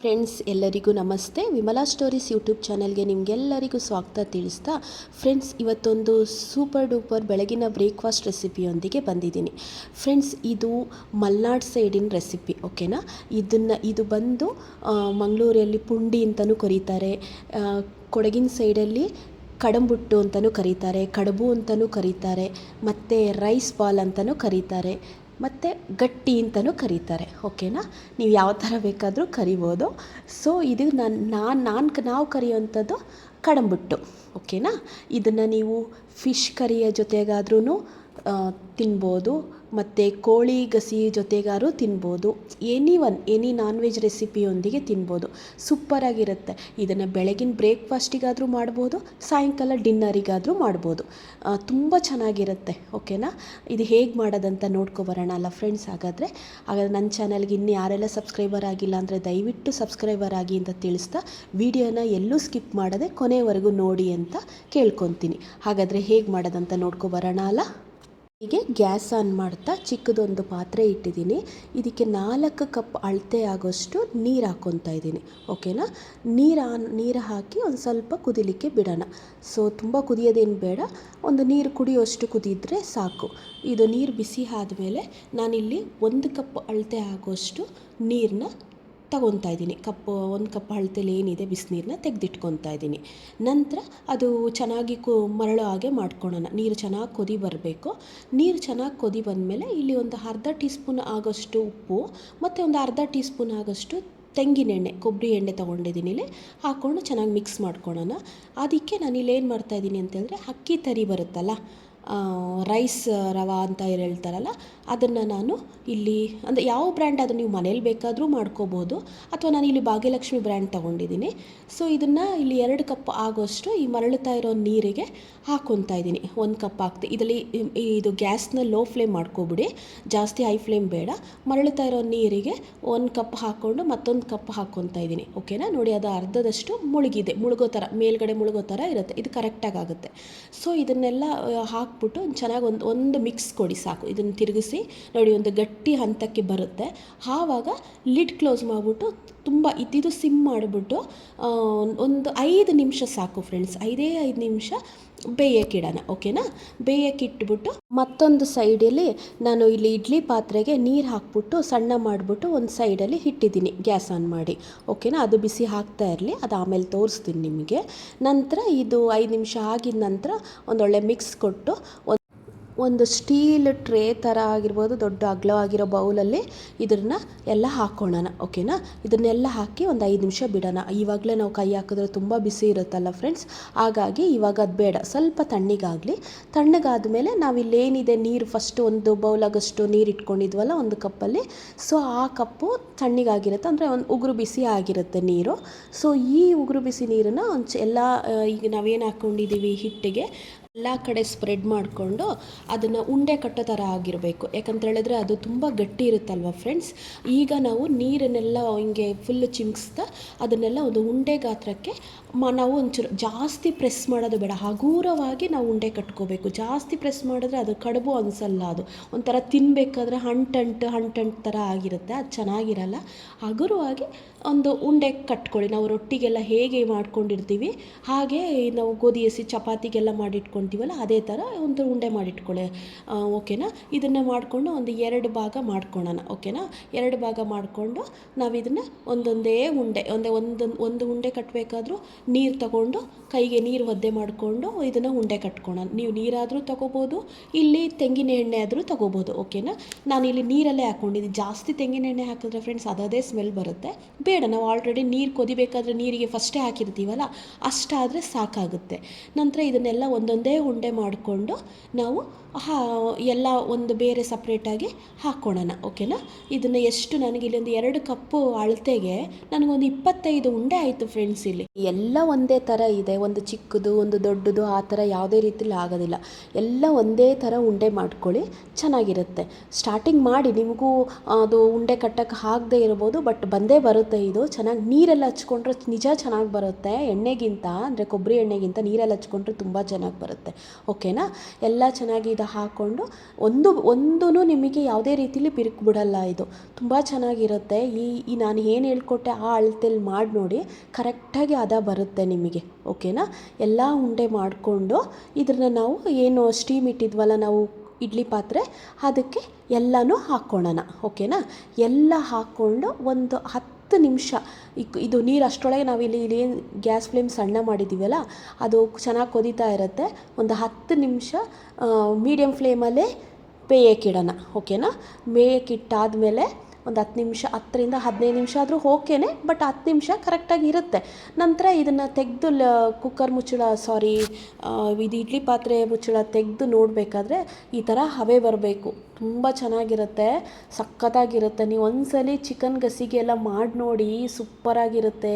Friends ಎಲ್ಲರಿಗೂ ನಮಸ್ತೆ. Vimala stories YouTube ಚಾನಲ್ಗೆ ನಿಮಗೆಲ್ಲರಿಗೂ ಸ್ವಾಗತ ತಿಳಿಸ್ತಾ ಫ್ರೆಂಡ್ಸ್, ಇವತ್ತೊಂದು ಸೂಪರ್ ಡೂಪರ್ ಬೆಳಗಿನ ಬ್ರೇಕ್ಫಾಸ್ಟ್ ರೆಸಿಪಿಯೊಂದಿಗೆ ಬಂದಿದ್ದೀನಿ. ಫ್ರೆಂಡ್ಸ್, ಇದು ಮಲ್ನಾಡ್ ಸೈಡಿನ ರೆಸಿಪಿ, ಓಕೆನಾ. ಇದು ಬಂದು ಮಂಗಳೂರಲ್ಲಿ ಪುಂಡಿ ಅಂತಲೂ ಕರೀತಾರೆ, ಕೊಡಗಿನ ಸೈಡಲ್ಲಿ ಕಡಂಬುಟ್ಟು ಅಂತಲೂ ಕರೀತಾರೆ, ಕಡುಬು ಅಂತಲೂ ಕರೀತಾರೆ, ಮತ್ತು ರೈಸ್ ಬಾಲ್ ಅಂತಲೂ ಕರೀತಾರೆ, ಮತ್ತು ಗಟ್ಟಿ ಅಂತಲೂ ಕರೀತಾರೆ, ಓಕೆನಾ. ನೀವು ಯಾವ ಥರ ಬೇಕಾದರೂ ಕರಿಬೋದು. ಸೊ ಇದು ನಾವು ಕರಿಯುವಂಥದ್ದು ಕಡಂಬುಟ್ಟು, ಓಕೆನಾ. ಇದನ್ನು ನೀವು ಫಿಶ್ ಕರಿಯ ಜೊತೆಗಾದ್ರೂ ತಿನ್ಬೋದು, ಮತ್ತು ಕೋಳಿ ಗಸಿ ಜೊತೆಗಾದ್ರೂ ತಿನ್ಬೋದು, ಎನಿ ನಾನ್ ವೆಜ್ ರೆಸಿಪಿಯೊಂದಿಗೆ ತಿನ್ಬೋದು. ಸೂಪರಾಗಿರುತ್ತೆ. ಇದನ್ನು ಬೆಳಗಿನ ಬ್ರೇಕ್ಫಾಸ್ಟಿಗಾದರೂ ಮಾಡ್ಬೋದು, ಸಾಯಂಕಾಲ ಡಿನ್ನರಿಗಾದರೂ ಮಾಡ್ಬೋದು. ತುಂಬ ಚೆನ್ನಾಗಿರುತ್ತೆ, ಓಕೆನಾ. ಇದು ಹೇಗೆ ಮಾಡೋದಂತ ನೋಡ್ಕೊಬರೋಣ ಅಲ್ಲ ಫ್ರೆಂಡ್ಸ್. ಹಾಗಾದರೆ ನನ್ನ ಚಾನಲ್ಗೆ ಇನ್ನು ಯಾರೆಲ್ಲ ಸಬ್ಸ್ಕ್ರೈಬರ್ ಆಗಿಲ್ಲ ಅಂದರೆ ದಯವಿಟ್ಟು ಸಬ್ಸ್ಕ್ರೈಬರ್ ಆಗಿ ಅಂತ ತಿಳಿಸ್ತಾ ವಿಡಿಯೋನ ಎಲ್ಲೂ ಸ್ಕಿಪ್ ಮಾಡದೆ ಕೊನೆವರೆಗೂ ನೋಡಿ ಅಂತ ಕೇಳ್ಕೊತೀನಿ. ಹಾಗಾದರೆ ಹೇಗೆ ಮಾಡೋದಂತ ನೋಡ್ಕೊಬರೋಣ ಅಲ್ಲ. ಹೀಗೆ ಗ್ಯಾಸ್ ಆನ್ ಮಾಡ್ತಾ ಚಿಕ್ಕದೊಂದು ಪಾತ್ರೆ ಇಟ್ಟಿದ್ದೀನಿ. ಇದಕ್ಕೆ 4 ಕಪ್ ಅಳತೆ ಆಗೋಷ್ಟು ನೀರು ಹಾಕ್ಕೊತಾ ಇದ್ದೀನಿ, ಓಕೆನಾ. ನೀರು ಹಾಕಿ ಒಂದು ಸ್ವಲ್ಪ ಕುದಿಲಿಕ್ಕೆ ಬಿಡೋಣ. ಸೊ ತುಂಬ ಕುದಿಯೋದೇನು ಬೇಡ, ಒಂದು ನೀರು ಕುಡಿಯೋಷ್ಟು ಕುದಿದ್ರೆ ಸಾಕು. ಇದು ನೀರು ಬಿಸಿ ಆದಮೇಲೆ ನಾನಿಲ್ಲಿ 1 ಕಪ್ ಅಳತೆ ಆಗೋಷ್ಟು ನೀರನ್ನ ತಗೊತಾ ಇದ್ದೀನಿ. ಒಂದು ಕಪ್ ಅಳತೆಲಿ ಏನಿದೆ ಬಿಸಿನೀರನ್ನ ತೆಗೆದಿಟ್ಕೊತಾ ಇದ್ದೀನಿ. ನಂತರ ಅದು ಚೆನ್ನಾಗಿ ಮರಳೋ ಹಾಗೆ ಮಾಡ್ಕೊಳ್ಳೋಣ. ನೀರು ಚೆನ್ನಾಗಿ ಕೊದಿ ಬರಬೇಕು. ನೀರು ಚೆನ್ನಾಗಿ ಕೊದಿ ಬಂದಮೇಲೆ ಇಲ್ಲಿ ಒಂದು ಅರ್ಧ ಟೀ ಸ್ಪೂನ್ ಆಗೋಷ್ಟು ಉಪ್ಪು ಮತ್ತು ಒಂದು ಅರ್ಧ ಟೀ ಸ್ಪೂನ್ ಆಗೋಷ್ಟು ತೆಂಗಿನೆಣ್ಣೆ, ಕೊಬ್ಬರಿ ಎಣ್ಣೆ ತೊಗೊಂಡಿದ್ದೀನಿ. ಇಲ್ಲಿ ಹಾಕ್ಕೊಂಡು ಚೆನ್ನಾಗಿ ಮಿಕ್ಸ್ ಮಾಡ್ಕೊಳ್ಳೋಣ. ಅದಕ್ಕೆ ನಾನಿಲ್ಲಿ ಏನು ಮಾಡ್ತಾಯಿದ್ದೀನಿ ಅಂತೇಳಿದ್ರೆ, ಅಕ್ಕಿ ತರಿ ಬರುತ್ತಲ್ಲ, ರೈಸ್ ರವಾ ಅಂತ ಹೇಳ್ತಾರಲ್ಲ, ಅದನ್ನು ನಾನು ಇಲ್ಲಿ ಅಂದರೆ ಯಾವ ಬ್ರ್ಯಾಂಡ್ ಅದು ನೀವು ಮನೇಲಿ ಬೇಕಾದರೂ ಮಾಡ್ಕೋಬೋದು, ಅಥವಾ ನಾನು ಇಲ್ಲಿ ಭಾಗ್ಯಲಕ್ಷ್ಮಿ ಬ್ರ್ಯಾಂಡ್ ತೊಗೊಂಡಿದ್ದೀನಿ. ಸೊ ಇದನ್ನು ಇಲ್ಲಿ 2 ಕಪ್ ಆಗೋಷ್ಟು ಈ ಮರಳುತ್ತಾ ಇರೋ ನೀರಿಗೆ ಹಾಕ್ಕೊತಾ ಇದ್ದೀನಿ. 1 ಕಪ್ ಹಾಕ್ತೆ. ಇದರಲ್ಲಿ ಇದು ಗ್ಯಾಸ್ನ ಲೋ ಫ್ಲೇಮ್ ಮಾಡ್ಕೊಬಿಡಿ, ಜಾಸ್ತಿ ಹೈ ಫ್ಲೇಮ್ ಬೇಡ. ಮರಳುತ್ತಾ ಇರೋ ನೀರಿಗೆ 1 ಕಪ್ ಹಾಕ್ಕೊಂಡು ಮತ್ತೊಂದು ಕಪ್ ಹಾಕ್ಕೊತಾ ಇದ್ದೀನಿ, ಓಕೆನಾ. ನೋಡಿ, ಅದು ಅರ್ಧದಷ್ಟು ಮುಳುಗೋ ಥರ, ಮೇಲ್ಗಡೆ ಮುಳುಗೋ ಥರ ಇರುತ್ತೆ. ಇದು ಕರೆಕ್ಟಾಗಿ ಆಗುತ್ತೆ. ಸೊ ಇದನ್ನೆಲ್ಲ ಹಾಕ್ಬಿಟ್ಟು ಚೆನ್ನಾಗಿ ಒಂದು ಮಿಕ್ಸ್ ಕೊಡಿ ಸಾಕು. ಇದನ್ನು ತಿರುಗಿಸಿ ನೋಡಿ, ಒಂದು ಗಟ್ಟಿ ಹಂತಕ್ಕೆ ಬರುತ್ತೆ. ಆವಾಗ ಲಿಡ್ ಕ್ಲೋಸ್ ಮಾಡಿಬಿಟ್ಟು ತುಂಬ ಇದು ಸಿಮ್ ಮಾಡಿಬಿಟ್ಟು ಒಂದು 5 ನಿಮಿಷ ಸಾಕು ಫ್ರೆಂಡ್ಸ್. 5 ನಿಮಿಷ ಬೇಯಕ್ಕಿಡೋಣ, ಓಕೆನಾ. ಬೇಯಕ್ಕಿಟ್ಬಿಟ್ಟು ಮತ್ತೊಂದು ಸೈಡಲ್ಲಿ ನಾನು ಇಲ್ಲಿ ಇಡ್ಲಿ ಪಾತ್ರೆಗೆ ನೀರು ಹಾಕ್ಬಿಟ್ಟು ಸಣ್ಣ ಮಾಡಿಬಿಟ್ಟು ಒಂದು ಸೈಡಲ್ಲಿ ಇಟ್ಟಿದ್ದೀನಿ, ಗ್ಯಾಸ್ ಆನ್ ಮಾಡಿ, ಓಕೆನಾ. ಅದು ಬಿಸಿ ಹಾಕ್ತಾ ಇರಲಿ, ಅದು ಆಮೇಲೆ ತೋರಿಸ್ತೀನಿ ನಿಮಗೆ. ನಂತರ ಇದು 5 ನಿಮಿಷ ಆಗಿದ ನಂತರ ಒಂದೊಳ್ಳೆ ಮಿಕ್ಸ್ ಕೊಟ್ಟು ಒಂದು ಸ್ಟೀಲ್ ಟ್ರೇ ಥರ ಆಗಿರ್ಬೋದು, ದೊಡ್ಡ ಅಗಲವಾಗಿರೋ ಬೌಲಲ್ಲಿ ಇದನ್ನು ಎಲ್ಲ ಹಾಕ್ಕೊಳ್ಳೋಣ, ಓಕೆನಾ. ಇದನ್ನೆಲ್ಲ ಹಾಕಿ ಒಂದು 5 ನಿಮಿಷ ಬಿಡೋಣ. ಇವಾಗಲೇ ನಾವು ಕೈ ಹಾಕಿದ್ರೆ ತುಂಬ ಬಿಸಿ ಇರುತ್ತಲ್ಲ ಫ್ರೆಂಡ್ಸ್, ಹಾಗಾಗಿ ಇವಾಗ ಅದು ಬೇಡ, ಸ್ವಲ್ಪ ತಣ್ಣಗಾಗಲಿ. ತಣ್ಣಗಾದಮೇಲೆ ನಾವಿಲ್ಲೇನಿದೆ ನೀರು, ಫಸ್ಟು ಒಂದು ಬೌಲಾಗಷ್ಟು ನೀರು ಇಟ್ಕೊಂಡಿದ್ವಲ್ಲ 1 ಕಪ್ಪಲ್ಲಿ, ಸೊ ಆ ಕಪ್ಪು ತಣ್ಣಗಾಗಿರುತ್ತೆ, ಅಂದರೆ ಒಂದು ಉಗುರು ಬಿಸಿ ಆಗಿರುತ್ತೆ ನೀರು. ಸೊ ಈ ಉಗುರು ಬಿಸಿ ನೀರನ್ನು ಎಲ್ಲ ಈಗ ನಾವೇನು ಹಾಕ್ಕೊಂಡಿದ್ದೀವಿ ಹಿಟ್ಟಿಗೆ ಎಲ್ಲ ಕಡೆ ಸ್ಪ್ರೆಡ್ ಮಾಡಿಕೊಂಡು ಅದನ್ನು ಉಂಡೆ ಕಟ್ಟೋ ಥರ ಆಗಿರಬೇಕು. ಯಾಕಂತೇಳಿದ್ರೆ ಅದು ತುಂಬ ಗಟ್ಟಿ ಇರುತ್ತಲ್ವ ಫ್ರೆಂಡ್ಸ್. ಈಗ ನಾವು ನೀರನ್ನೆಲ್ಲ ಹಿಂಗೆ ಫುಲ್ಲು ಚಿಮ್ಕಿಸ್ತಾ ಅದನ್ನೆಲ್ಲ ಒಂದು ಉಂಡೆ ಗಾತ್ರಕ್ಕೆ ನಾವು ಒಂಚೂರು ಜಾಸ್ತಿ ಪ್ರೆಸ್ ಮಾಡೋದು ಬೇಡ, ಹಗುರವಾಗಿ ನಾವು ಉಂಡೆ ಕಟ್ಕೋಬೇಕು. ಜಾಸ್ತಿ ಪ್ರೆಸ್ ಮಾಡಿದ್ರೆ ಅದು ಕಡುಬು ಅನಿಸಲ್ಲ, ಅದು ಒಂಥರ ತಿನ್ನಬೇಕಾದ್ರೆ ಅಂಟಂಟು ಥರ ಆಗಿರುತ್ತೆ, ಅದು ಚೆನ್ನಾಗಿರಲ್ಲ. ಹಗುರವಾಗಿ ಒಂದು ಉಂಡೆ ಕಟ್ಕೊಳ್ಳಿ. ನಾವು ರೊಟ್ಟಿಗೆಲ್ಲ ಹೇಗೆ ಮಾಡ್ಕೊಂಡಿರ್ತೀವಿ ಹಾಗೆ, ನಾವು ಗೋಧಿ ಹಸಿ ಚಪಾತಿಗೆಲ್ಲ ಮಾಡಿಟ್ಕೊತೀವಲ್ಲ ಅದೇ ಥರ ಒಂದು ಉಂಡೆ ಮಾಡಿಟ್ಕೊಳ್ಳಿ, ಓಕೆನಾ. ಇದನ್ನು ಮಾಡಿಕೊಂಡು ಒಂದು 2 ಭಾಗ ಮಾಡ್ಕೊಳ್ಳೋಣ, ಓಕೆನಾ. 2 ಭಾಗ ಮಾಡಿಕೊಂಡು ನಾವು ಇದನ್ನು ಒಂದೊಂದೇ ಉಂಡೆ ಒಂದು ಉಂಡೆ ಕಟ್ಟಬೇಕಾದ್ರೂ ನೀರು ತಗೊಂಡು ಕೈಗೆ ನೀರು ಒದ್ದೆ ಮಾಡಿಕೊಂಡು ಇದನ್ನು ಉಂಡೆ ಕಟ್ಕೊಳ್ಳೋಣ. ನೀವು ನೀರಾದರೂ ತೊಗೋಬೋದು, ಇಲ್ಲಿ ತೆಂಗಿನ ಎಣ್ಣೆ ಆದರೂ ತೊಗೋಬೋದು, ಓಕೆನಾ. ನಾನಿಲ್ಲಿ ನೀರಲ್ಲೇ ಹಾಕ್ಕೊಂಡಿದ್ದೀನಿ. ಜಾಸ್ತಿ ತೆಂಗಿನ ಎಣ್ಣೆ ಹಾಕಿದ್ರೆ ಫ್ರೆಂಡ್ಸ್ ಅದೇ ಸ್ಮೆಲ್ ಬರುತ್ತೆ, ಬೇಡ. ನಾವು ಆಲ್ರೆಡಿ ನೀರು ಕೊದಿಬೇಕಾದ್ರೆ ನೀರಿಗೆ ಫಸ್ಟೇ ಹಾಕಿರ್ತೀವಲ್ಲ, ಅಷ್ಟಾದರೆ ಸಾಕಾಗುತ್ತೆ. ನಂತರ ಇದನ್ನೆಲ್ಲ ಒಂದೊಂದೇ ಉಂಡೆ ಮಾಡಿಕೊಂಡು ನಾವು ಎಲ್ಲ ಒಂದು ಬೇರೆ ಸಪ್ರೇಟಾಗಿ ಹಾಕ್ಕೊಳ್ಳೋಣ, ಓಕೆನಾ. ಇದನ್ನು ಎಷ್ಟು ನನಗೆ ಇಲ್ಲೊಂದು 2 ಕಪ್ಪು ಅಳತೆಗೆ ನನಗೊಂದು 25 ಉಂಡೆ ಆಯಿತು ಫ್ರೆಂಡ್ಸ್. ಇಲ್ಲಿ ಎಲ್ಲ ಒಂದೇ ಥರ ಇದೆ, ಒಂದು ಚಿಕ್ಕದು ಒಂದು ದೊಡ್ಡದು ಆ ಥರ ಯಾವುದೇ ರೀತಿಲಿ ಆಗೋದಿಲ್ಲ. ಎಲ್ಲ ಒಂದೇ ಥರ ಉಂಡೆ ಮಾಡ್ಕೊಳ್ಳಿ, ಚೆನ್ನಾಗಿರುತ್ತೆ. ಸ್ಟಾರ್ಟಿಂಗ್ ಮಾಡಿ, ನಿಮಗೂ ಅದು ಉಂಡೆ ಕಟ್ಟಕ್ಕೆ ಆಗದೆ ಇರ್ಬೋದು, ಬಟ್ ಬಂದೇ ಬರುತ್ತೆ ಬರುತ್ತೆ ಇದು. ಚೆನ್ನಾಗಿ ನೀರೆಲ್ಲ ಹಚ್ಕೊಂಡ್ರೆ ನಿಜ ಚೆನ್ನಾಗಿ ಬರುತ್ತೆ. ಎಣ್ಣೆಗಿಂತ ಅಂದರೆ ಕೊಬ್ಬರಿ ಎಣ್ಣೆಗಿಂತ ನೀರೆಲ್ಲ ಹಚ್ಕೊಂಡ್ರೆ ತುಂಬ ಚೆನ್ನಾಗಿ ಬರುತ್ತೆ. ಓಕೆನಾ. ಎಲ್ಲ ಚೆನ್ನಾಗಿ ಇದು ಹಾಕ್ಕೊಂಡು ಒಂದೂ ನಿಮಗೆ ಯಾವುದೇ ರೀತಿಲಿ ಬಿರುಕು ಬಿಡಲ್ಲ. ಇದು ತುಂಬ ಚೆನ್ನಾಗಿರುತ್ತೆ. ಈ ನಾನು ಏನು ಹೇಳ್ಕೊಟ್ಟೆ ಆ ಅಳತೆಲಿ ಮಾಡಿ ನೋಡಿ, ಕರೆಕ್ಟಾಗಿ ಹದ ಬರುತ್ತೆ ನಿಮಗೆ. ಓಕೆನಾ. ಎಲ್ಲ ಉಂಡೆ ಮಾಡಿಕೊಂಡು ಇದನ್ನು ನಾವು ಏನು ಸ್ಟೀಮ್ ಇಟ್ಟಿದ್ವಲ್ಲ ನಾವು ಇಡ್ಲಿ ಪಾತ್ರೆ, ಅದಕ್ಕೆ ಎಲ್ಲನೂ ಹಾಕ್ಕೊಳ್ಳೋಣ. ಓಕೆನಾ. ಎಲ್ಲ ಹಾಕ್ಕೊಂಡು ಒಂದು 10 ನಿಮಿಷ ಇದು ನೀರು ಅಷ್ಟರೊಳಗೆ ನಾವಿಲ್ಲಿ ಗ್ಯಾಸ್ ಫ್ಲೇಮ್ ಸಣ್ಣ ಮಾಡಿದ್ದೀವಲ್ಲ, ಅದು ಚೆನ್ನಾಗಿ ಕೊದೀತಾ ಇರುತ್ತೆ. ಒಂದು 10 ನಿಮಿಷ ಮೀಡಿಯಮ್ ಫ್ಲೇಮಲ್ಲೇ ಬೇಯಕ್ಕಿಡೋಣ. ಓಕೆನಾ. ಬೇಯಕ್ಕಿಟ್ಟಾದಮೇಲೆ ಒಂದು 10 ನಿಮಿಷ, 10ರಿಂದ 15 ನಿಮಿಷ ಆದರೂ ಓಕೆನೇ, ಬಟ್ 10 ನಿಮಿಷ ಕರೆಕ್ಟಾಗಿ ಇರುತ್ತೆ. ನಂತರ ಇದನ್ನು ತೆಗೆದು ಕುಕ್ಕರ್ ಮುಚ್ಚಳ ಇದು ಇಡ್ಲಿ ಪಾತ್ರೆ ಮುಚ್ಚಳ ತೆಗೆದು ನೋಡಬೇಕಾದ್ರೆ ಈ ಥರ ಹಬೆ ಬರಬೇಕು. ತುಂಬ ಚೆನ್ನಾಗಿರುತ್ತೆ, ಸಖತ್ತಾಗಿರುತ್ತೆ. ನೀವು ಒಂದ್ಸಲಿ ಚಿಕನ್ ಗಸಿಗೆ ಎಲ್ಲ ಮಾಡಿ ನೋಡಿ, ಸೂಪರಾಗಿರುತ್ತೆ.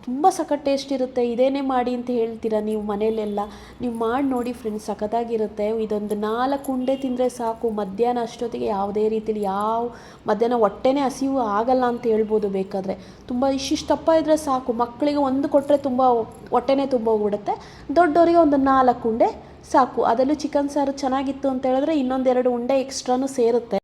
ತುಂಬ ಸಖತ್ ಟೇಸ್ಟ್ ಇರುತ್ತೆ. ಇದೇನೇ ಮಾಡಿ ಅಂತ ಹೇಳ್ತೀರಾ ನೀವು ಮನೇಲೆಲ್ಲ. ನೀವು ಮಾಡಿ ನೋಡಿ ಫ್ರೆಂಡ್ಸ್, ಸಖತ್ತಾಗಿರುತ್ತೆ. ಇದೊಂದು 4 ಉಂಡೆ ತಿಂದರೆ ಸಾಕು. ಮಧ್ಯಾಹ್ನ ಅಷ್ಟೊತ್ತಿಗೆ ಯಾವುದೇ ರೀತಿಲಿ ಮಧ್ಯಾಹ್ನ ಹೊಟ್ಟೆನೇ ಹಸಿವು ಆಗಲ್ಲ ಅಂತ ಹೇಳ್ಬೋದು ಬೇಕಾದರೆ. ತುಂಬ ಇಷ್ಟಿಷ್ಟಪ್ಪ ಇದ್ದರೆ ಸಾಕು. ಮಕ್ಕಳಿಗೆ ಒಂದು ಕೊಟ್ಟರೆ ತುಂಬ ಹೊಟ್ಟೆನೇ ತುಂಬ ಹೋಗ್ಬಿಡುತ್ತೆ. ದೊಡ್ಡವರಿಗೆ ಒಂದು 4 ಉಂಡೆ ಸಾಕು. ಅದರಲ್ಲೂ ಚಿಕನ್ ಸಾರು ಚೆನ್ನಾಗಿತ್ತು ಅಂತ ಹೇಳಿದ್ರೆ ಇನ್ನೊಂದು 2 ಉಂಡೆ ಎಕ್ಸ್ಟ್ರಾನು ಸೇರುತ್ತೆ.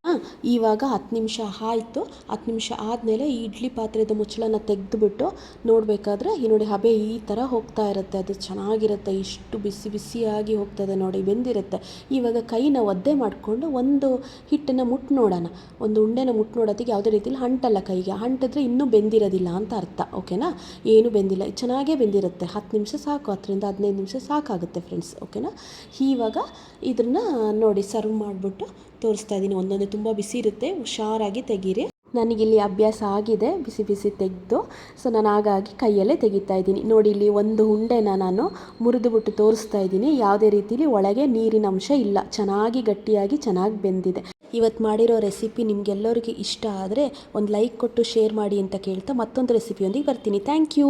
ಇವಾಗ 10 ನಿಮಿಷ ಆಯಿತು. 10 ನಿಮಿಷ ಆದಮೇಲೆ ಈ ಇಡ್ಲಿ ಪಾತ್ರೆದ ಮುಚ್ಚಳನ ತೆಗೆದುಬಿಟ್ಟು ನೋಡಬೇಕಾದ್ರೆ ಈ ನೋಡಿ ಹಬೆ ಈ ಥರ ಹೋಗ್ತಾ ಇರುತ್ತೆ. ಅದು ಚೆನ್ನಾಗಿರುತ್ತೆ. ಇಷ್ಟು ಬಿಸಿ ಬಿಸಿಯಾಗಿ ಹೋಗ್ತದೆ ನೋಡಿ, ಬೆಂದಿರುತ್ತೆ. ಇವಾಗ ಕೈನ ಒದ್ದೆ ಮಾಡಿಕೊಂಡು ಒಂದು ಹಿಟ್ಟನ್ನು ಮುಟ್ಟು ನೋಡೋಣ. ಒಂದು ಉಂಡೆನ ಮುಟ್ಟು ನೋಡೋದಕ್ಕೆ ಯಾವುದೇ ರೀತಿಯಲ್ಲಿ ಅಂಟಲ್ಲ ಕೈಗೆ. ಅಂಟಿದ್ರೆ ಇನ್ನೂ ಬೆಂದಿರೋದಿಲ್ಲ ಅಂತ ಅರ್ಥ. ಓಕೆನಾ. ಏನು ಬೆಂದಿಲ್ಲ, ಚೆನ್ನಾಗೇ ಬೆಂದಿರುತ್ತೆ. 10 ನಿಮಿಷ ಸಾಕು, 10ರಿಂದ 15 ನಿಮಿಷ ಸಾಕಾಗುತ್ತೆ ಫ್ರೆಂಡ್ಸ್. ಓಕೆನಾ. ಇವಾಗ ಇದನ್ನು ನೋಡಿ ಸರ್ವ್ ಮಾಡಿಬಿಟ್ಟು ತೋರಿಸ್ತಾ ಇದ್ದೀನಿ. ಒಂದೊಂದೇ ತುಂಬ ಬಿಸಿ ಇರುತ್ತೆ, ಹುಷಾರಾಗಿ ತೆಗೀರಿ. ನನಗಿಲ್ಲಿ ಅಭ್ಯಾಸ ಆಗಿದೆ ಬಿಸಿ ಬಿಸಿ ತೆಗೆದು, ಸೊ ನಾನು ಹಾಗಾಗಿ ಕೈಯಲ್ಲೇ ತೆಗಿತಾ ಇದ್ದೀನಿ. ನೋಡಿ, ಇಲ್ಲಿ ಒಂದು ಉಂಡೆನ ನಾನು ಮುರಿದುಬಿಟ್ಟು ತೋರಿಸ್ತಾ ಇದ್ದೀನಿ. ಯಾವುದೇ ರೀತಿಲಿ ಒಳಗೆ ನೀರಿನ ಅಂಶ ಇಲ್ಲ, ಚೆನ್ನಾಗಿ ಗಟ್ಟಿಯಾಗಿ ಚೆನ್ನಾಗಿ ಬೆಂದಿದೆ. ಇವತ್ತು ಮಾಡಿರೋ ರೆಸಿಪಿ ನಿಮಗೆಲ್ಲರಿಗೂ ಇಷ್ಟ ಆದರೆ ಒಂದು ಲೈಕ್ ಕೊಟ್ಟು ಶೇರ್ ಮಾಡಿ ಅಂತ ಕೇಳ್ತಾ ಮತ್ತೊಂದು ರೆಸಿಪಿಯೊಂದಿಗೆ ಬರ್ತೀನಿ. Thank you.